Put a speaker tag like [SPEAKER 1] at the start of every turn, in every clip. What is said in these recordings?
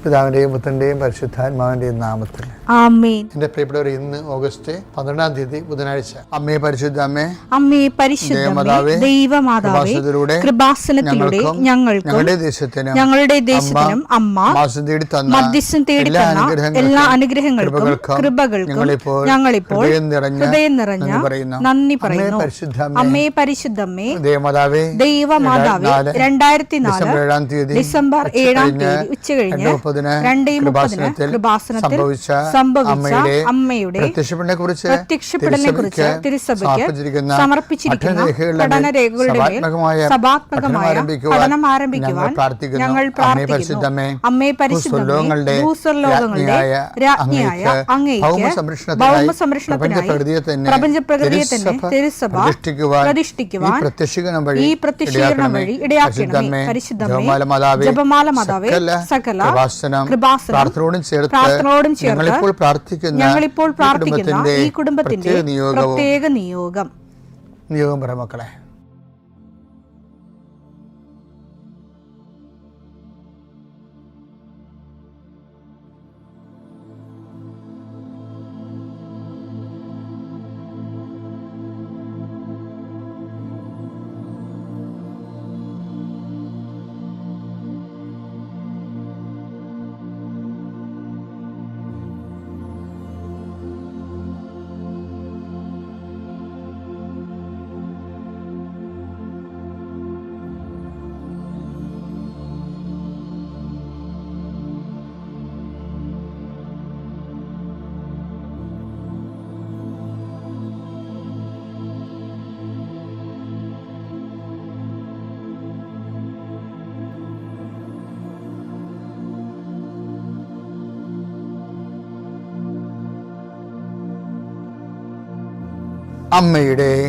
[SPEAKER 1] പിതാവിന്റെയും പുത്രന്റെയും പരിശുദ്ധാത്മാവിന്റെയും നാമത്തിൽ
[SPEAKER 2] ആമേൻ.
[SPEAKER 1] എന്റെ പ്രിയപ്പെട്ടവർ, ഇന്ന് ഓഗസ്റ്റ് 12-ാം തീയതി ബുധനാഴ്ച. അമ്മേ പരിശുദ്ധ അമ്മേ,
[SPEAKER 2] അമ്മേ പരിശുദ്ധ ദൈവമാതാവേ, കൃപാസനത്തിലൂടെ ഞങ്ങളുടെ ദേശത്തിനും അമ്മ മധ്യസ്ഥം തേടി തന്ന എല്ലാ അനുഗ്രഹങ്ങൾക്കും കൃപകൾക്കും ഞങ്ങളിപ്പോൾ ഹൃദയം നിറഞ്ഞ നന്ദി പറയുന്നു. അമ്മേ പരിശുദ്ധമ്മേ, ദൈവമാതാവേ, 2004 ഡിസംബർ 7-ാം തീയതി ഉച്ചകഴിഞ്ഞ് 2:30 കൃപാസനത്തിൽ സംഭവിച്ച അമ്മയുടെ പ്രത്യക്ഷപ്പെടലിനെക്കുറിച്ച് തിരുസഭയ്ക്ക് സമർപ്പിച്ചിരിക്കുന്ന പഠനരേഖകളുടെ മേൽ സഭാത്മകമായ പഠനം ആരംഭിക്കുവാൻ ഞങ്ങൾ പ്രാർത്ഥിക്കുന്നു. അമ്മേ പരിശുദ്ധമേ, ഭൂസ്വർലോകങ്ങളുടെ രാജ്ഞിയായ അങ്ങേയ്ക്ക് ഭൗമസംരക്ഷണത്തിനായി പ്രപഞ്ചപ്രകൃതിയെ തന്നെ തിരുസഭ പ്രതിഷ്ഠിക്കുവാൻ ഈ പ്രത്യക്ഷീകരണം വഴി ഇടയാക്കണമേ. പരിശുദ്ധമേ, ജപമാല മാതാവേ, സകല കൃപാസനം പ്രാർത്ഥനയോടും ചേർത്ത് ഞങ്ങളിപ്പോൾ പ്രാർത്ഥിക്കുന്ന ഈ കുടുംബത്തിന്റെ പ്രത്യേക നിയോഗം
[SPEAKER 1] പറ മക്കളെ.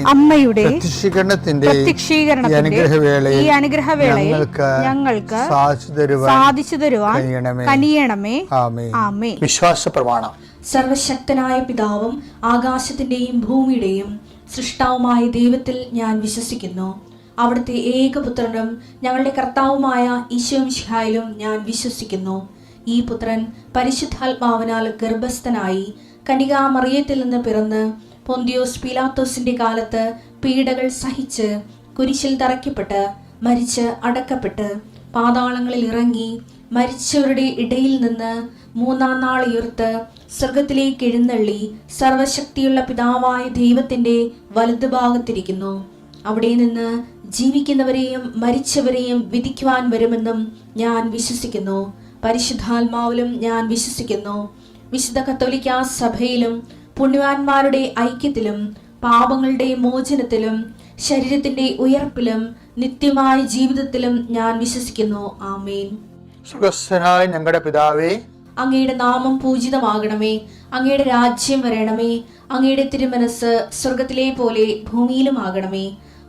[SPEAKER 1] അമ്മയുടെ പ്രത്യക്ഷീകരണത്തിന്റെ ഈ അനുഗ്രഹവേളയിൽ ഞങ്ങൾക്ക് സാധിച്ചു തരുവാൻ കനിയണമേ. ആമേൻ. വിശ്വാസ പ്രമാണം.
[SPEAKER 3] സർവശക്തനായ പിതാവും ആകാശത്തിന്റെയും ഭൂമിയുടെയും സൃഷ്ടാവുമായ ദൈവത്തിൽ ഞാൻ വിശ്വസിക്കുന്നു. അവിടുത്തെ ഏകപുത്രനും ഞങ്ങളുടെ കർത്താവുമായ ഈശോ മിശിഹായിലും ഞാൻ വിശ്വസിക്കുന്നു. ഈ പുത്രൻ പരിശുദ്ധാത്മാവിനാൽ ഗർഭസ്ഥനായി കന്യകാമറിയത്തിൽ നിന്ന് പിറന്ന് പൊന്തിയോസ് പീലാത്തോസിന്റെ കാലത്ത് പീഡകൾ സഹിച്ച് കുരിശിൽ തറയ്ക്കപ്പെട്ട് മരിച്ച് അടക്കപ്പെട്ട് പാതാളങ്ങളിൽ ഇറങ്ങി മരിച്ചവരുടെ ഇടയിൽ നിന്ന് 3-ാം നാൾ ഉയർത്ത് സ്വർഗത്തിലേക്ക് എഴുന്നള്ളി സർവശക്തിയുള്ള പിതാവായ ദൈവത്തിന്റെ വലതുഭാഗത്തിരിക്കുന്നു. അവിടെ നിന്ന് ജീവിക്കുന്നവരെയും മരിച്ചവരെയും വിധിക്കുവാൻ വരുമെന്നും ഞാൻ വിശ്വസിക്കുന്നു. പരിശുദ്ധാത്മാവിലും ഞാൻ വിശ്വസിക്കുന്നു. വിശുദ്ധ കത്തോലിക്കാ സഭയിലും പുണ്യവാന്മാരുടെ ഐക്യത്തിലും പാപങ്ങളുടെ മോചനത്തിലും ശരീരത്തിന്റെ ഉയർപ്പിലും നിത്യമായ ജീവിതത്തിലും ഞാൻ വിശ്വസിക്കുന്നു. ആമേൻ.
[SPEAKER 1] സ്വർഗ്ഗസ്ഥനായ ഞങ്ങളുടെ പിതാവേ,
[SPEAKER 3] അങ്ങയുടെ നാമം പൂജിതമാകണമേ. അങ്ങയുടെ രാജ്യം വരണമേ. അങ്ങയുടെ തിരുമനസ് സ്വർഗത്തിലെ പോലെ ഭൂമിയിലും ആകണമേ.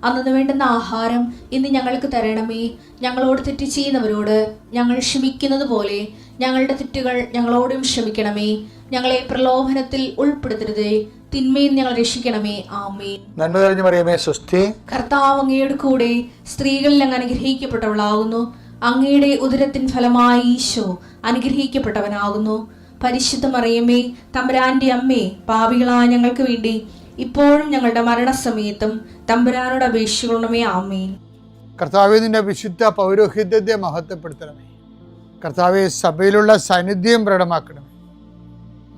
[SPEAKER 3] അന്നു വേണ്ടുന്ന ആഹാരം ഇന്ന് ഞങ്ങൾക്ക് തരണമേ. ഞങ്ങളോട് തെറ്റ് ചെയ്യുന്നവരോട് ഞങ്ങൾ ക്ഷമിക്കുന്നത് പോലെ ഞങ്ങളുടെ തെറ്റുകൾ ഞങ്ങളോടും ക്ഷമിക്കണമേ. ഞങ്ങളെ പ്രലോഭനത്തിൽ ഉൾപ്പെടുത്തരുതേ, തിന്മയിൽ ഞങ്ങൾ രക്ഷിക്കണമേ. ആമേൻ.
[SPEAKER 1] നന്മ നിറഞ്ഞ മറിയമേ, സ്വസ്തി.
[SPEAKER 3] കർത്താവ് അങ്ങയുടെ കൂടെ സ്ത്രീകളിൽ അങ്ങ് അനുഗ്രഹിക്കപ്പെട്ടവളാകുന്നു. അങ്ങയുടെ ഉദരത്തിൻ ഫലമായി ഈശോ അനുഗ്രഹിക്കപ്പെട്ടവനാകുന്നു. പരിശുദ്ധ മറിയമേ, തമ്പുരാന്റെ അമ്മേ, പാപികളായ ഞങ്ങൾക്ക് വേണ്ടി ഇപ്പോഴും ഞങ്ങളുടെ മരണസമയത്തും തമ്പുരാനോട് അപേക്ഷിക്കണമേ. ആമേൻ.
[SPEAKER 1] കർത്താവേ, നിന്റെ വിശുദ്ധ പൗരോഹിത്യത്തെ മഹത്വപ്പെടുത്തണമേ. കർത്താവെ, സഭയിലുള്ള സാന്നിധ്യം പ്രകടമാക്കണമേ.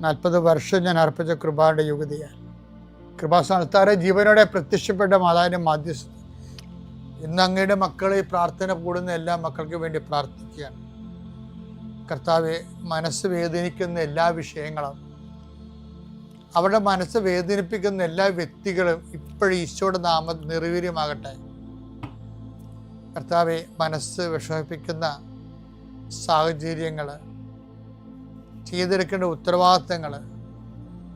[SPEAKER 1] 40 വർഷം ഞാൻ അർപ്പിച്ച കൃപാന്റെ യുഗതിയാൽ കൃപാസ്ഥാനത്താറെ ജീവനോടെ പ്രത്യക്ഷപ്പെട്ട മാതാവിന്റെ മാധ്യസ്ഥം ഇന്ന് അങ്ങയുടെ മക്കളെ പ്രാർത്ഥന കൂടുന്ന എല്ലാ മക്കൾക്ക് വേണ്ടി പ്രാർത്ഥിക്കുകയാണ്. കർത്താവെ, മനസ്സ് വേദനിക്കുന്ന എല്ലാ വിഷയങ്ങളും, അവരുടെ മനസ്സ് വേദനിപ്പിക്കുന്ന എല്ലാ വ്യക്തികളും ഇപ്പോഴും ഈശോയുടെ നാമം നിർവീര്യമാകട്ടെ. കർത്താവെ, മനസ്സ് വിഷമിപ്പിക്കുന്ന സാഹചര്യങ്ങൾ, ചെയ്തെടുക്കേണ്ട ഉത്തരവാദിത്തങ്ങൾ,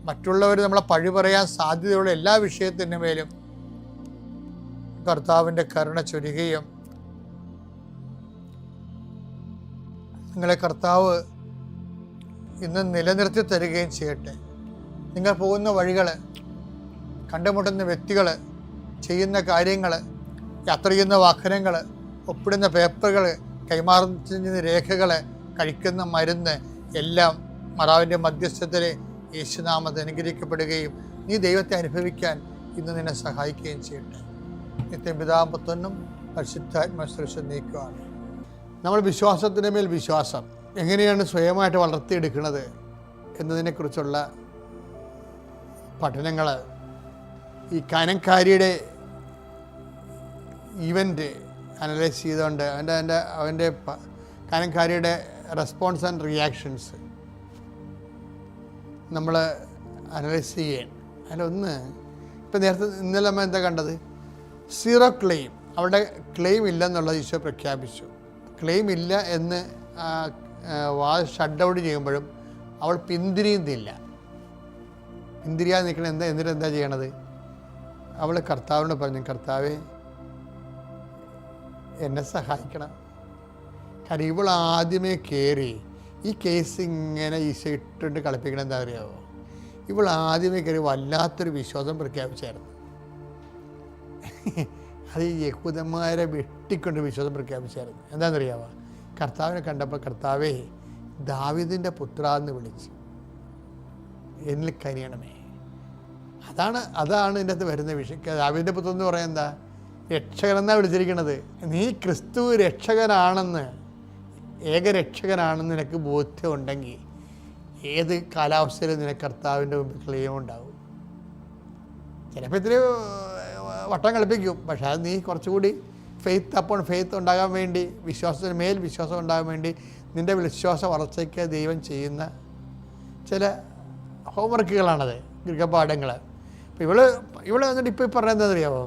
[SPEAKER 1] മറ്റുള്ളവർ നമ്മളെ പഴി പറയാൻ സാധ്യതയുള്ള എല്ലാ വിഷയത്തിൻ്റെ മേലും കർത്താവിൻ്റെ കരുണ ചൊരിയുകയും നിങ്ങളെ കർത്താവ് ഇന്ന് നിലനിർത്തി തരികയും ചെയ്യട്ടെ. നിങ്ങൾ പോകുന്ന വഴികൾ, കണ്ടുമുട്ടുന്ന വ്യക്തികൾ, ചെയ്യുന്ന കാര്യങ്ങൾ, യാത്ര ചെയ്യുന്ന വാഹനങ്ങൾ, ഒപ്പിടുന്ന പേപ്പറുകൾ, കൈമാറുന്ന രേഖകൾ കഴിക്കുന്ന മരുന്ന് എല്ലാം മാതാവിൻ്റെ മധ്യസ്ഥത്തിൽ യേശുനാമത്തിൽ അനുഗ്രഹിക്കപ്പെടുകയും നീ ദൈവത്തെ അനുഭവിക്കാൻ ഇന്ന് നിന്നെ സഹായിക്കുകയും ചെയ്യട്ടെ. നിത്യപിതാവും പുത്രനും പരിശുദ്ധാത്മാശ്രേഷ്ഠം നീക്കുകയാണ്. നമ്മൾ വിശ്വാസത്തിൻ്റെ മേൽ വിശ്വാസം എങ്ങനെയാണ് സ്വയമായിട്ട് വളർത്തിയെടുക്കുന്നത് എന്നതിനെക്കുറിച്ചുള്ള പഠനങ്ങൾ ഈ കാനൻകാരിയുടെ ഈവൻ്റ് അനലൈസ് ചെയ്തുകൊണ്ട് അവൻ്റെ കാനൻകാരിയുടെ റെസ്പോൺസ് ആൻഡ് റിയാക്ഷൻസ് നമ്മൾ അനലൈസ് ചെയ്യണം. അതിലൊന്ന് ഇപ്പം നേരത്തെ ഇന്നലെ നമ്മൾ എന്താ കണ്ടത്? Zero claim. അവിടെ ക്ലെയിം ഇല്ലെന്നുള്ളത് ഈശോ പ്രഖ്യാപിച്ചു. ക്ലെയിം ഇല്ല എന്ന് ഷട്ട് ഡൗൺ ചെയ്യുമ്പോഴും അവൾ പിന്തിരിയുന്നില്ല. പിന്തിരിയാതെ നിൽക്കണം. എന്നിട്ട് എന്താ ചെയ്യണത്? അവൾ കർത്താവിനോട് പറഞ്ഞു, കർത്താവേ എന്നെ സഹായിക്കണം. കാരണം ഇവൾ ആദ്യമേ കയറി ഈ കേസ് ഇങ്ങനെ ഈശോ ഇട്ടിട്ട് കളിപ്പിക്കണം. എന്താ അറിയാമോ? ഇവൾ ആദ്യമേ കയറി വല്ലാത്തൊരു വിശ്വാസം പ്രഖ്യാപിച്ചായിരുന്നു. അത് ഈ യഹൂദന്മാരെ വെട്ടിക്കൊണ്ട് വിശ്വാസം പ്രഖ്യാപിച്ചായിരുന്നു. എന്താണെന്നറിയാമോ? കർത്താവിനെ കണ്ടപ്പോൾ കർത്താവേ ദാവീദിൻ്റെ പുത്ര എന്ന് വിളിച്ചു, എന്നിൽ കനിയണമേ. അതാണ് ഇതിൻ്റെ അകത്ത് വരുന്ന വിഷയം. ദാവീദിൻ്റെ പുത്രൻ എന്ന് പറയാൻ എന്താ? രക്ഷകനെന്നാണ് വിളിച്ചിരിക്കുന്നത്. നീ ക്രിസ്തു രക്ഷകനാണെന്ന്, ഏകരക്ഷകനാണെന്ന് നിനക്ക് ബോധ്യം ഉണ്ടെങ്കിൽ ഏത് കാലാവസ്ഥയിലും നിനക്ക് കർത്താവിൻ്റെ മുമ്പിൽ ക്ലെയിം ഉണ്ടാവും. ചിലപ്പോൾ ഇത്തിരി വട്ടം കളിപ്പിക്കും, പക്ഷേ അത് നീ കുറച്ചുകൂടി ഫെയ്ത്ത് അപ്പോൺ ഫെയ്ത്ത് ഉണ്ടാകാൻ വേണ്ടി, വിശ്വാസത്തിന് മേൽ വിശ്വാസം ഉണ്ടാകാൻ വേണ്ടി നിൻ്റെ വിശ്വാസ വളർച്ചയ്ക്ക് ദൈവം ചെയ്യുന്ന ചില ഹോംവർക്കുകളാണത്, ഗൃഹപാഠങ്ങൾ. അപ്പോൾ ഇവള് വന്നിട്ട് ഇപ്പോൾ പറയുന്നത് അറിയാമോ?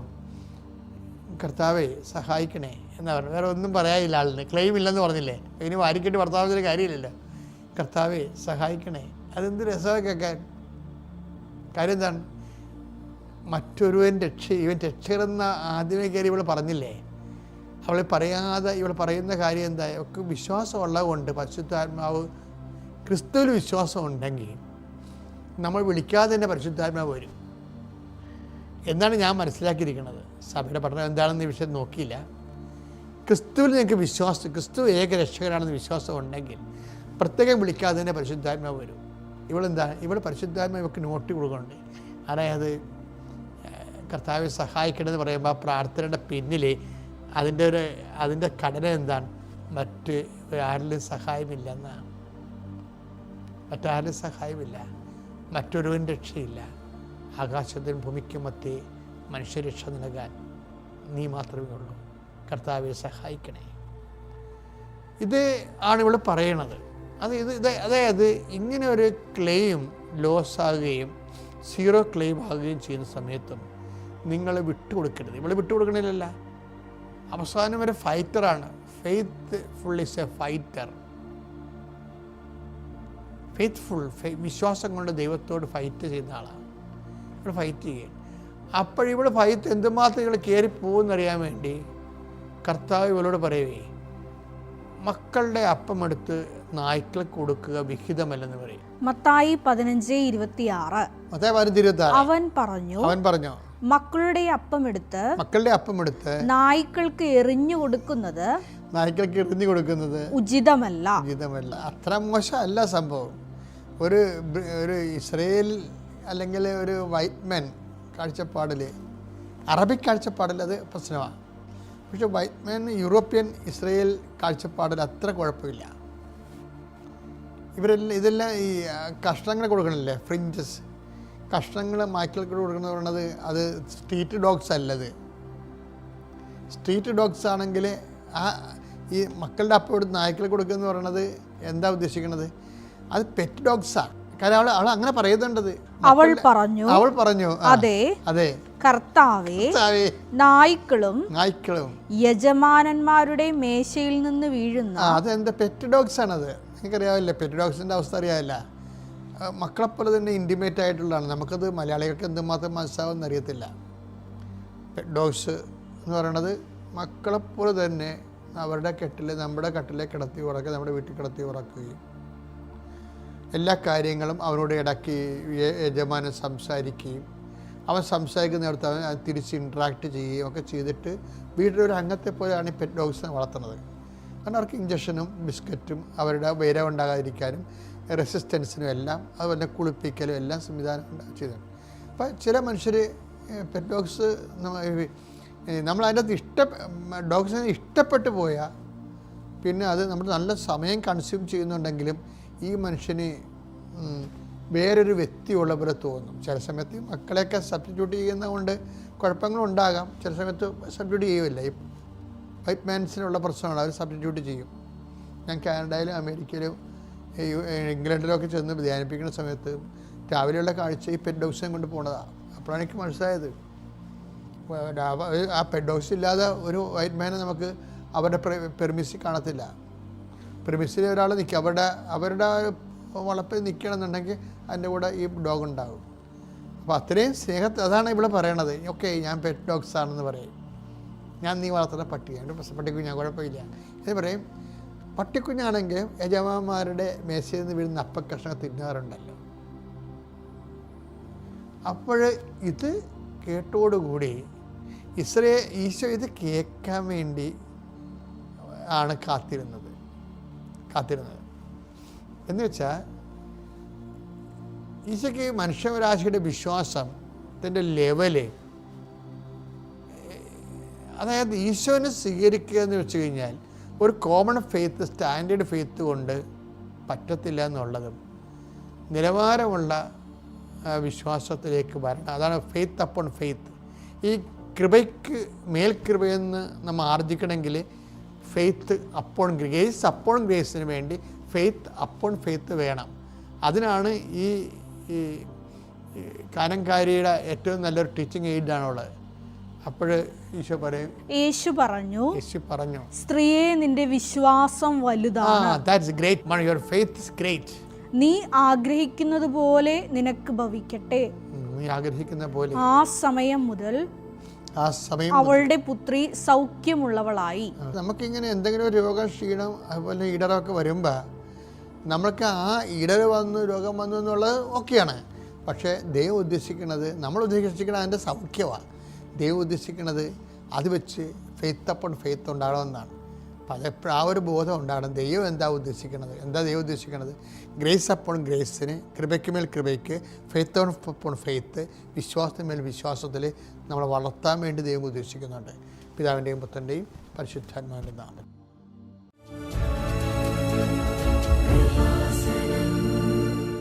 [SPEAKER 1] കർത്താവേ സഹായിക്കണേ എന്നാ പറഞ്ഞു. വേറെ ഒന്നും പറയാനില്ല ആളിന്. ക്ലെയിം ഇല്ലെന്ന് പറഞ്ഞില്ലേ? ഇനി വാരിക്കെട്ടി ഭർത്താവിന് കാര്യമില്ലല്ലോ. കർത്താവേ സഹായിക്കണേ. അതെന്ത് രസമാണ് കേൾക്കാൻ. കാര്യം എന്താണ്? മറ്റൊരുവൻ ഇവൻ രക്ഷകരെന്ന ആദ്യമേ കയറി ഇവൾ പറഞ്ഞില്ലേ? അവളെ പറയാതെ ഇവൾ പറയുന്ന കാര്യം എന്താ? ഒക്കെ വിശ്വാസമുള്ളത് കൊണ്ട്, പരിശുദ്ധാത്മാവ് ക്രിസ്തുവിൽ വിശ്വാസം ഉണ്ടെങ്കിൽ നമ്മൾ വിളിക്കാതെ തന്നെ പരിശുദ്ധാത്മാവ് വരും എന്നാണ് ഞാൻ മനസ്സിലാക്കിയിരിക്കുന്നത്. സഭയുടെ പഠനം എന്താണെന്ന് ഈ വിഷയം നോക്കിയില്ല. ക്രിസ്തുവിൽ നിങ്ങൾക്ക് വിശ്വാസം, ക്രിസ്തു ഏക രക്ഷകനാണെന്ന് വിശ്വാസം ഉണ്ടെങ്കിൽ പ്രത്യേകം വിളിക്കാതെ തന്നെ പരിശുദ്ധാത്മാവ് വരും. ഇവൾ പരിശുദ്ധാത്മാവ് ഇവർക്ക് നോട്ട് കൊടുക്കുന്നുണ്ട്. അതായത് കർത്താവെ സഹായിക്കണമെന്ന് പറയുമ്പോൾ ആ പ്രാർത്ഥനയുടെ പിന്നിൽ അതിൻ്റെ ഘടന എന്താണ്? ആരിലും സഹായമില്ല എന്നാണ്. മറ്റാരിലും സഹായമില്ല, മറ്റൊരുവൻ രക്ഷയില്ല. ആകാശത്തിനും ഭൂമിക്കും മധ്യേ മനുഷ്യരക്ഷ നൽകാൻ നീ മാത്രമേ ഉള്ളൂ. കർത്താവെ സഹായിക്കണേ. ഇത് ആണ് ഇവൾ പറയണത്. അതായത് ഇങ്ങനെ ഒരു ക്ലെയിം ലോസ് ആകുകയും സീറോ ക്ലെയിം ആകുകയും ചെയ്യുന്ന സമയത്തും നിങ്ങൾ വിട്ടുകൊടുക്കരുത്. ഇവൾ വിട്ടുകൊടുക്കണില്ലല്ല. അവസാനം വരെ ഫൈറ്ററാണ്. Faithful is a fighter. Faithful, വിശ്വാസം കൊണ്ട് ദൈവത്തോട് ഫൈറ്റ് ചെയ്യുന്ന ആളാണ്. ഇവിടെ ഫൈറ്റ് ചെയ്യുക. അപ്പോഴിവിടെ ഫൈറ്റ് എന്തുമാത്രം ഇവൾ കയറിപ്പോകുന്നറിയാൻ വേണ്ടി കർത്താവ് ഇവളോട് പറയുവേ, മക്കളുടെ അപ്പമെടുത്ത് നായ്ക്കൾക്ക് കൊടുക്കുക വിഹിതമല്ലെന്ന് പറയും.
[SPEAKER 2] മത്തായി 15:26 അവൻ പറഞ്ഞു മക്കളുടെ അപ്പമെടുത്ത് നായ്ക്കൾക്ക് എറിഞ്ഞു കൊടുക്കുന്നത് ഉചിതമല്ല.
[SPEAKER 1] അത്ര മോശമല്ല സംഭവം. ഒരു ഇസ്രയേൽ അല്ലെങ്കിൽ ഒരു വൈറ്റ്മാൻ കാഴ്ചപ്പാടിൽ, അറബിക് കാഴ്ചപ്പാടിൽ അത് പ്രശ്നമാണ്. പക്ഷെ വൈറ്റ്മാൻ, യൂറോപ്യൻ, ഇസ്രയേൽ കാഴ്ചപ്പാടിൽ അത്ര കുഴപ്പമില്ല. ഇതെല്ലാം ഈ കഷ്ണങ്ങൾ കൊടുക്കണില്ലേ, ഫ്രിഞ്ചസ് കഷ്ണങ്ങൾ നായ്ക്കൾക്ക് കൊടുക്കുന്നത് പറയുന്നത് അത് സ്ട്രീറ്റ് ഡോഗ്സ് അല്ലത്. സ്ട്രീറ്റ് ഡോഗ്സ് ആണെങ്കിൽ ഈ മക്കളുടെ അപ്പം എടുത്ത് നായ്ക്കൾക്ക് കൊടുക്കുക എന്ന് പറയുന്നത് എന്താ ഉദ്ദേശിക്കുന്നത്? അത് പെറ്റ് ഡോഗ്സാണ്. കാരണം അവൾ അങ്ങനെ പറയുന്നുണ്ടത്.
[SPEAKER 2] അവൾ പറഞ്ഞു
[SPEAKER 1] അതെ
[SPEAKER 2] കർത്താവേ, നായ്ക്കളും യജമാനന്മാരുടെ മേശയിൽ നിന്ന് വീഴുന്ന
[SPEAKER 1] അതെന്താ പെറ്റ് ഡോഗ്സ് ആണത്. നിങ്ങൾക്കറിയാവില്ല, പെറ്റ് ഡോഗ്സിൻ്റെ അവസ്ഥ അറിയാവില്ല. മക്കളെപ്പോലെ തന്നെ ഇൻറ്റിമേറ്റ് ആയിട്ടുള്ളതാണ്. നമുക്കത് മലയാളികൾക്ക് എന്തുമാത്രം മനസ്സിലാവുമെന്ന് അറിയത്തില്ല. പെറ്റ് ഡോഗ്സ് എന്ന് പറയണത് മക്കളെപ്പോലെ തന്നെ അവരുടെ നമ്മുടെ കട്ടിലെ കിടത്തി ഉറക്കുക, നമ്മുടെ വീട്ടിൽ കിടത്തി ഉറക്കുകയും എല്ലാ കാര്യങ്ങളും അവനോട് ഇടയ്ക്ക് യജമാനൻ സംസാരിക്കുകയും അവൻ സംസാരിക്കുന്നിടത്ത് അവൻ തിരിച്ച് ഇൻട്രാക്ട് ചെയ്യുകയും ഒക്കെ ചെയ്തിട്ട് വീട്ടിലൊരു അംഗത്തെ പോലെയാണ് ഈ പെറ്റ് ഡോഗ്സിനെ വളർത്തുന്നത്. കാരണം അവർക്ക് ഇഞ്ചക്ഷനും ബിസ്ക്കറ്റും അവരുടെ വിര ഉണ്ടാകാതിരിക്കാനും റെസിസ്റ്റൻസിനും എല്ലാം അതുപോലെ കുളിപ്പിക്കലും എല്ലാം സംവിധാനം ചെയ്തിട്ടുണ്ട്. അപ്പോൾ ചില മനുഷ്യർ പെറ്റ് ഡോഗ്സ് നമ്മളതിൻ്റെ അകത്ത് ഡോഗ്സിനെ ഇഷ്ടപ്പെട്ടു പോയാൽ പിന്നെ അത് നമ്മൾ നല്ല സമയം കൺസ്യൂം ചെയ്യുന്നുണ്ടെങ്കിലും ഈ മനുഷ്യന് വേറൊരു വ്യക്തിയുള്ള പോലെ തോന്നും. ചില സമയത്ത് മക്കളെയൊക്കെ സബ്സ്റ്റിറ്റ്യൂട്ട് ചെയ്യുന്നതുകൊണ്ട് കുഴപ്പങ്ങളുണ്ടാകാം, ചില സമയത്ത് സബ്സ്റ്റിറ്റ്യൂട്ട് ചെയ്യുമില്ല. ഈ വൈറ്റ് മാൻസിനുള്ള പ്രശ്നമാണ്, അവർ സബ്സ്റ്റിറ്റ്യൂട്ട് ചെയ്യും. ഞാൻ കാനഡയിലും അമേരിക്കയിലും ഇംഗ്ലണ്ടിലൊക്കെ ചെന്ന് ധ്യാനിപ്പിക്കുന്ന സമയത്ത് രാവിലെയുള്ള കാഴ്ച ഈ പെറ്റ് ഡോഗ്സിനെ കൊണ്ട് പോണതാണ്. അപ്പോഴാണ് എനിക്ക് മനസ്സിലായത് ആ പെറ്റ് ഡോഗ്സ് ഇല്ലാതെ ഒരു വൈറ്റ് മാനെ നമുക്ക് അവരുടെ പെർമിസിൽ കാണത്തില്ല. പെർമിസിൽ ഒരാൾ നിൽക്കുക, അവരുടെ വളപ്പിൽ നിൽക്കണമെന്നുണ്ടെങ്കിൽ അതിൻ്റെ കൂടെ ഈ ഡോഗ് ഉണ്ടാകും. അപ്പോൾ അത്രയും സ്നേഹത്തിൽ അതാണ് ഇവിടെ പറയണത്. ഓക്കെ, ഞാൻ പെറ്റ് ഡോഗ്സ് ആണെന്ന് പറയും. ഞാൻ നീ വളർത്തുന്ന പട്ടിയാണ്, പട്ടിക്കുഞ്ഞാൻ കുഴപ്പമില്ല എന്ന് പറയും. പട്ടിക്കുഞ്ഞാണെങ്കിൽ യജമാന്മാരുടെ മേശയിൽ നിന്ന് വീഴുന്ന അപ്പക്കഷ്ണം തിന്നാറുണ്ടല്ലോ. അപ്പോൾ ഇത് കേട്ടോടുകൂടി ഈശോ ഇത് കേൾക്കാൻ വേണ്ടി ആണ് കാത്തിരുന്നത് എന്ന് വെച്ചാൽ ഈശോയ്ക്ക് മനുഷ്യരാശിയുടെ വിശ്വാസത്തിൻ്റെ ലെവല്, അതായത് ഈശോനെ സ്വീകരിക്കുക എന്ന് വെച്ച് കഴിഞ്ഞാൽ ഒരു കോമൺ ഫെയ്ത്ത്, സ്റ്റാൻഡേർഡ് ഫെയ്ത്ത് കൊണ്ട് പറ്റത്തില്ല എന്നുള്ളതും നിലവാരമുള്ള വിശ്വാസത്തിലേക്ക് വരണം. അതാണ് ഫെയ്ത്ത് അപ്പോൺ ഫെയ്ത്ത്. ഈ കൃപയ്ക്ക് മേൽകൃപയെന്ന് നമ്മൾ ആർജിക്കണമെങ്കിൽ ഫെയ്ത്ത് അപ്പോൺ ഗ്രേസ് അപ്പോൺ ഗ്രേസിന് വേണ്ടി ഫെയ്ത്ത് അപ്പോൺ ഫെയ്ത്ത് വേണം. അതിനാണ് ഈ കാനംകാരിയുടെ ഏറ്റവും നല്ലൊരു ടീച്ചിങ് എയ്ഡാണുള്ളത്. അപ്പോൾ യേശു പറഞ്ഞു
[SPEAKER 2] സ്ത്രീയെ, നിന്റെ വിശ്വാസം വലുതാണ്.
[SPEAKER 1] That's great. Your faith is great.
[SPEAKER 2] നീ ആഗ്രഹിക്കുന്നത് പോലെ നിനക്ക് ഭവിക്കട്ടെ.
[SPEAKER 1] നീ ആഗ്രഹിക്കുന്ന പോലെ.
[SPEAKER 2] ആ സമയം മുതൽ അവളുടെ പുത്രി സൗഖ്യമുള്ളവളായി.
[SPEAKER 1] നമുക്കിങ്ങനെ എന്തെങ്കിലും ഒരു രോഗക്ഷീണം അതുപോലെ ഇടറൊക്കെ വരുമ്പോൾ നമ്മൾക്ക് ആ ഇടർ വന്നു, രോഗം വന്നു എന്നുള്ളത് ഓക്കെയാണ്. പക്ഷേ ദൈവം ഉദ്ദേശിക്കുന്നത്, നമ്മൾ ഉദ്ദേശിക്കുന്നത് അതിൻ്റെ സൗഖ്യമാണ്. ദൈവം ഉദ്ദേശിക്കുന്നത് അത് വെച്ച് ഫെയ്ത്ത് അപ്പോൺ ഫെയ്ത്ത് ഉണ്ടാകണമെന്നാണ്. പലപ്പോഴും ആ ഒരു ബോധം ഉണ്ടാകണം. ദൈവം ദൈവം ഉദ്ദേശിക്കുന്നത് ഗ്രേസ് അപ്പോൺ ഗ്രേസിന്, കൃപയ്ക്ക് മേൽ കൃപയ്ക്ക്, ഫെയ്ത്ത് അപ്പോൺ ഫെയ്ത്ത്, വിശ്വാസത്തിന്മേൽ വിശ്വാസത്തിൽ നമ്മളെ വളർത്താൻ വേണ്ടി ദൈവം ഉദ്ദേശിക്കുന്നുണ്ട്. പിതാവിൻ്റെയും പുത്രൻ്റെയും പരിശുദ്ധാത്മാവിൻ്റെ നാമത്തിൽ.